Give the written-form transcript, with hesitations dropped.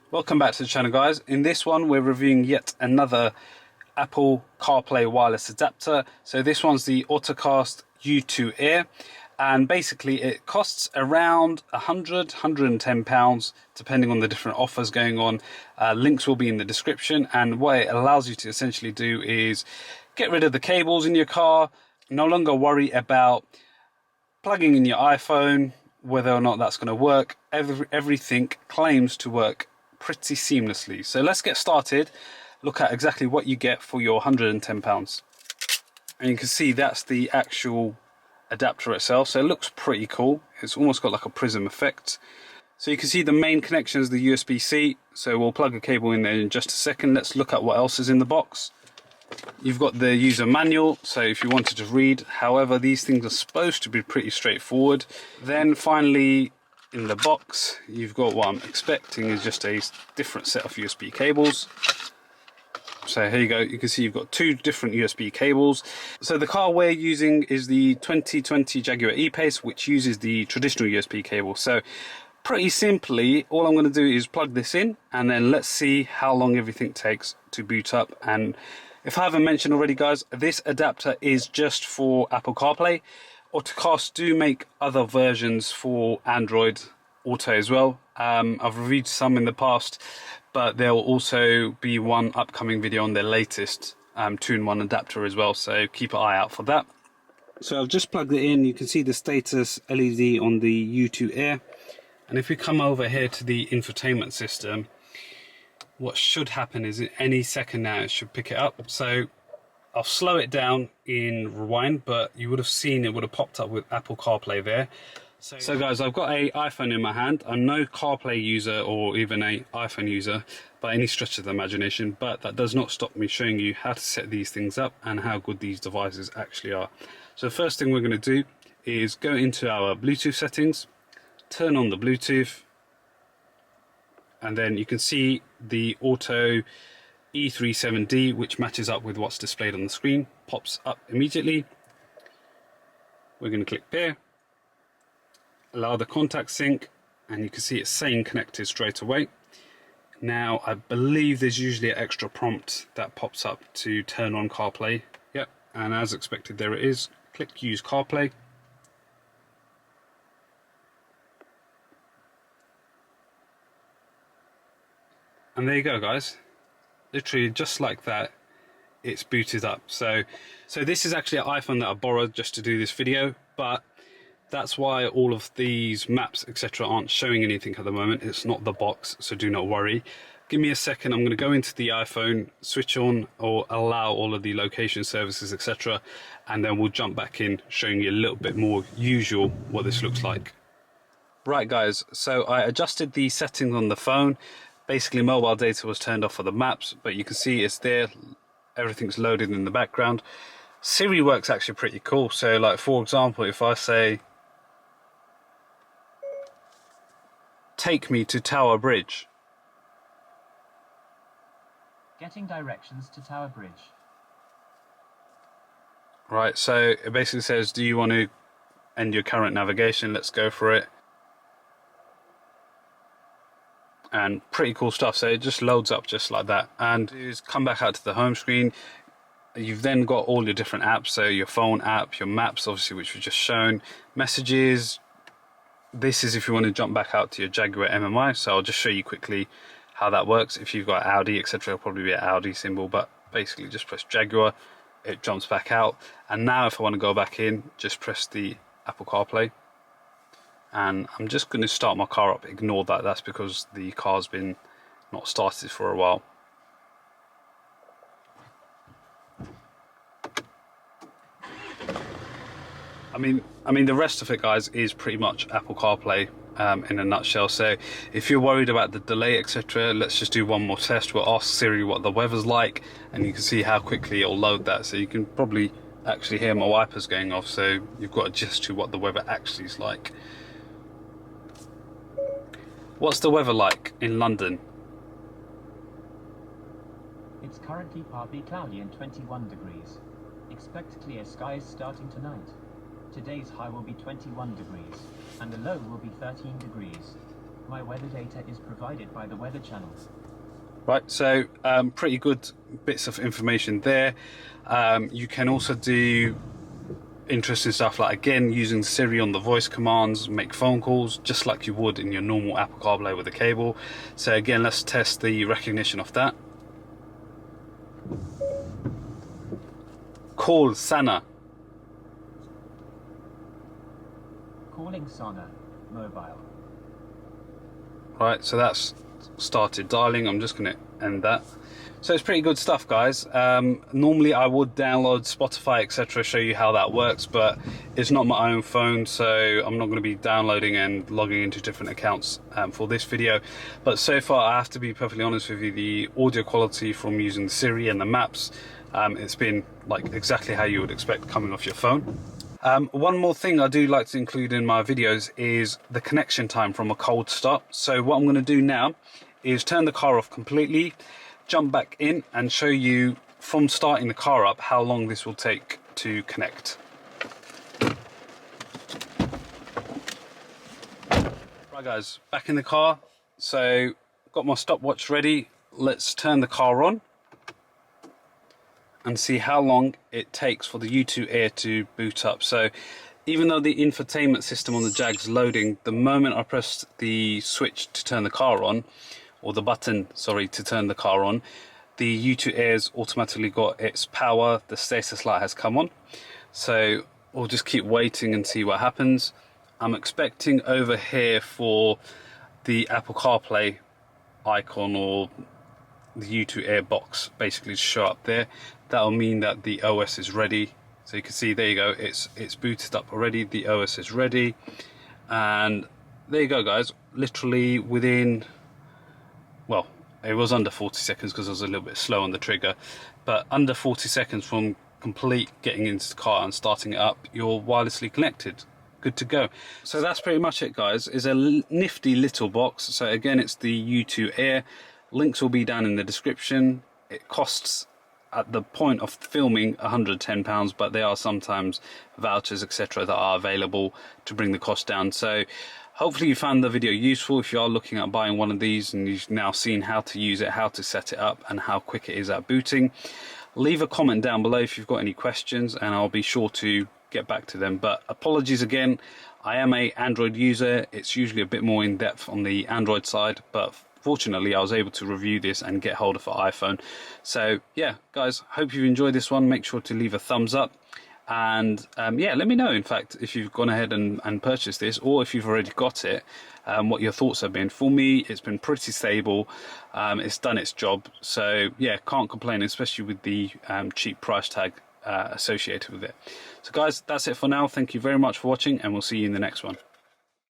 Welcome back to the channel, guys. In this one we're reviewing yet another Apple CarPlay wireless adapter. So this one's the Ottocast U2-Air, and basically it costs around £110 depending on the different offers going on. Links will be in the description, and what it allows you to essentially do is get rid of the cables in your car, no longer worry about plugging in your iPhone, whether or not that's going to work. Everything claims to work pretty seamlessly. So let's get started. Look at exactly what you get for your £110. And you can see that's the actual adapter itself. So it looks pretty cool. It's almost got like a prism effect. So you can see the main connection is the USB-C. So we'll plug a cable in there in just a second. Let's look at what else is in the box. You've got the user manual, so if you wanted to read. However, these things are supposed to be pretty straightforward. Then finally, in the box, you've got what I'm expecting is just a different set of USB cables. So here you go, you can see you've got two different USB cables. So the car we're using is the 2020 Jaguar E-Pace, which uses the traditional USB cable. So pretty simply, all I'm going to do is plug this in, and then let's see how long everything takes to boot up. And if I haven't mentioned already, guys, this adapter is just for Apple CarPlay. Ottocast do make other versions for Android Auto as well. I've reviewed some in the past, but there will also be one upcoming video on their latest 2-in-1 adapter as well, so keep an eye out for that. So I've just plugged it in. You can see the status LED on the U2-Air. And if we come over here to the infotainment system, what should happen is any second now it should pick it up. So I'll slow it down in rewind, but you would have seen it would have popped up with Apple CarPlay there. So guys, I've got an iPhone in my hand. I'm no CarPlay user or even an iPhone user by any stretch of the imagination, but that does not stop me showing you how to set these things up and how good these devices actually are. So the first thing we're going to do is go into our Bluetooth settings, turn on the Bluetooth, and then you can see the Auto E37D, which matches up with what's displayed on the screen, pops up immediately. We're going to click pair, allow the contact sync, and you can see it's saying connected straight away. Now I believe there's usually an extra prompt that pops up to turn on CarPlay. Yep, and as expected, there it is. Click use CarPlay. And there you go, guys. Literally just like that, it's booted up. So this is actually an iPhone that I borrowed just to do this video, but that's why all of these maps, etc., aren't showing anything at the moment. It's not the box, so do not worry. Give me a second. I'm going to go into the iPhone, switch on or allow all of the location services, etc., and then we'll jump back in, showing you a little bit more usual what this looks like. Right, guys. So I adjusted the settings on the phone. Basically, mobile data was turned off for the maps, but you can see it's there. Everything's loaded in the background. Siri works actually pretty cool. So, like, for example, if I say, take me to Tower Bridge. Getting directions to Tower Bridge. Right, so it basically says, do you want to end your current navigation? Let's go for it. And pretty cool stuff. So it just loads up just like that, and you just come back out to the home screen. You've then got all your different apps, so your phone app, your maps obviously, which we've just shown, messages. This is if you want to jump back out to your Jaguar MMI, so I'll just show you quickly how that works. If you've got Audi, etc., it'll probably be an Audi symbol, but basically just press Jaguar, it jumps back out. And now if I want to go back in, just press the Apple CarPlay. And I'm just going to start my car up. Ignore that, that's because the car's been not started for a while. I mean the rest of it, guys, is pretty much Apple CarPlay in a nutshell. So if you're worried about the delay, etc., let's just do one more test. We'll ask Siri what the weather's like, and you can see how quickly it'll load that. So you can probably actually hear my wipers going off, so you've got a gist to what the weather actually is like. What's the weather like in London? It's currently partly cloudy and 21 degrees. Expect clear skies starting tonight. Today's high will be 21 degrees, and the low will be 13 degrees. My weather data is provided by the Weather Channel. Right, so pretty good bits of information there. You can also do interesting stuff like, again, using Siri on the voice commands, make phone calls just like you would in your normal Apple CarPlay with a cable. So again, let's test the recognition of that. Call Sana. Calling Sana, mobile. Right, so that's started dialing. I'm just going to end that. So it's pretty good stuff, guys. Normally I would download Spotify, etc., show you how that works, but it's not my own phone, so I'm not going to be downloading and logging into different accounts for this video. But so far, I have to be perfectly honest with you, the audio quality from using Siri and the maps, it's been like exactly how you would expect coming off your phone. One more thing I do like to include in my videos is the connection time from a cold start. So what I'm going to do now is turn the car off completely, jump back in and show you from starting the car up how long this will take to connect. Right guys, back in the car. So got my stopwatch ready. Let's turn the car on and see how long it takes for the U2-Air to boot up. So even though the infotainment system on the Jag's loading, the moment I press the switch to turn the car on, or the button, sorry, to turn the car on, the U2-Air's automatically got its power, the status light has come on. So we'll just keep waiting and see what happens. I'm expecting over here for the Apple CarPlay icon or the U2-Air box basically to show up there. That'll mean that the OS is ready. So you can see, there you go, it's booted up already, the OS is ready. And there you go guys, literally within, well, it was under 40 seconds because I was a little bit slow on the trigger, but under 40 seconds from complete getting into the car and starting it up, you're wirelessly connected. Good to go. So that's pretty much it guys. It's a nifty little box. So again, it's the U2-Air. Links will be down in the description. It costs, at the point of filming, £110, but there are sometimes vouchers, etc., that are available to bring the cost down. So hopefully you found the video useful. If you are looking at buying one of these and you've now seen how to use it, how to set it up, and how quick it is at booting, leave a comment down below if you've got any questions and I'll be sure to get back to them. But apologies again, I am an Android user. It's usually a bit more in depth on the Android side, but fortunately I was able to review this and get hold of an iPhone. So yeah guys, hope you've enjoyed this one. Make sure to leave a thumbs up, and yeah, let me know in fact if you've gone ahead and purchased this, or if you've already got it, what your thoughts have been. For me, it's been pretty stable. It's done its job, so yeah, can't complain, especially with the cheap price tag associated with it. So guys, that's it for now. Thank you very much for watching, and we'll see you in the next one.